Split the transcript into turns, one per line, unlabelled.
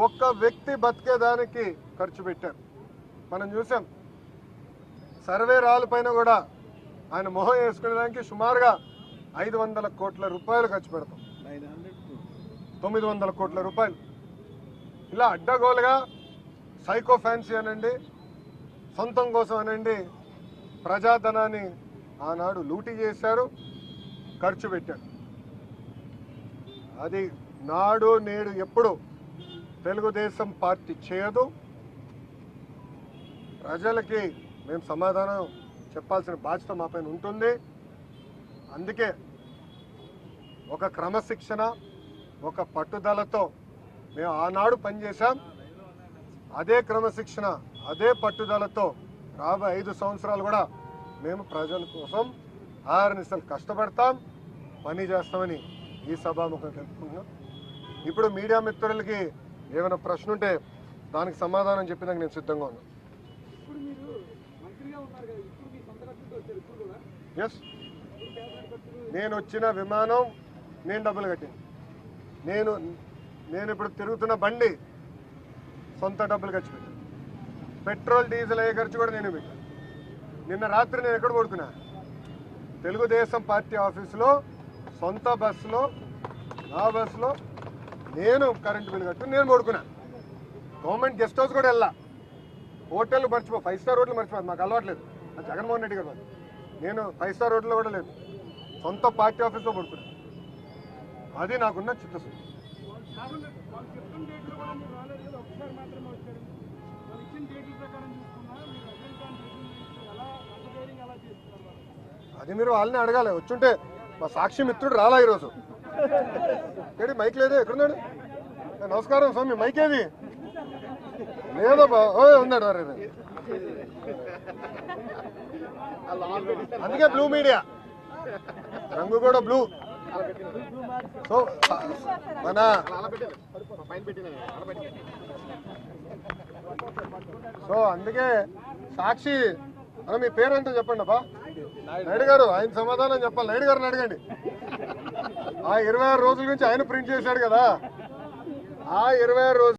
ఒక్క వ్యక్తి బతికేదానికి ఖర్చు పెట్టారు. మనం చూసాం సర్వే రాళ్ళపైన కూడా ఆయన మొహం వేసుకునేదానికి సుమారుగా 500 కోట్ల రూపాయలు ఖర్చు పెడతాం. 900 కోట్ల రూపాయలు ఇలా అడ్డగోలుగా సైకో ఫ్యాన్సీ అనండి, సొంతం కోసం అనండి, ప్రజాధనాన్ని ఆనాడు లూటీ చేశారు, ఖర్చు పెట్టారు. అది నాడు నేడు ఎప్పుడు తెలుగుదేశం పార్టీ చేయదు. ప్రజలకి మేము సమాధానం చెప్పాల్సిన బాధ్యత మా పైన ఉంటుంది. అందుకే ఒక క్రమశిక్షణ, ఒక పట్టుదలతో మేము ఆనాడు పనిచేశాం. అదే క్రమశిక్షణ, అదే పట్టుదలతో రాబోయే 5 సంవత్సరాలు కూడా మేము ప్రజల కోసం ఆర్నిసలు కష్టపడతాం, పని చేస్తామని ఈ సభాముఖం తెలుపుకుంటున్నాం. ఇప్పుడు మీడియా మిత్రులకి ఏమైనా ప్రశ్న ఉంటే దానికి సమాధానం చెప్పడానికి నేను సిద్ధంగా ఉన్నాను. ఎస్, నేను వచ్చిన విమానం నేను డబ్బులు కట్టింది. నేను ఇప్పుడు తిరుగుతున్న బండి సొంత డబ్బులు ఖర్చు పెట్టాను. పెట్రోల్ డీజిల్ అయ్యే ఖర్చు కూడా నేను పెట్టాను. నిన్న రాత్రి నేను ఎక్కడ పడుకున్నా? తెలుగుదేశం పార్టీ ఆఫీసులో, సొంత బస్సులో, నా బస్సులో నేను కరెంటు బిల్లు కట్టుకుని నేను పడుకున్నా. గవర్నమెంట్ గెస్ట్ హౌస్ కూడా వెళ్ళా. హోటల్ మర్చిపో, 5 స్టార్ హోటల్ మర్చిపోదు, మాకు అలవాట్లేదు. జగన్మోహన్ రెడ్డి గారు నేను 5 స్టార్ హోటల్లో కూడా లేదు, సొంత పార్టీ ఆఫీస్లో పడుకున్నా. అది నాకున్న చిత్తశుద్ధి. అది మీరు వాళ్ళని అడగాలి. వచ్చుంటే మా సాక్షి మిత్రుడు రాలా ఈరోజు. ఏడి మైక్ లేదే, ఎక్కడున్నాడు? నమస్కారం స్వామి, మైక్ ఏది లేదబ్బా. ఓ ఉన్నాడు. అందుకే బ్లూ మీడియా, రంగు కూడా బ్లూ. సో మన అందుకే సాక్షి అని మీ పేరేంటో చెప్పండి అబ్బా. నాయుడు గారు, ఆయన సమాధానం చెప్పాలి. నాయుడు గారిని అడగండి. ఆ 26 రోజుల నుంచి ఆయన ప్రింట్ చేశాడు కదా, ఆ 26 రోజులు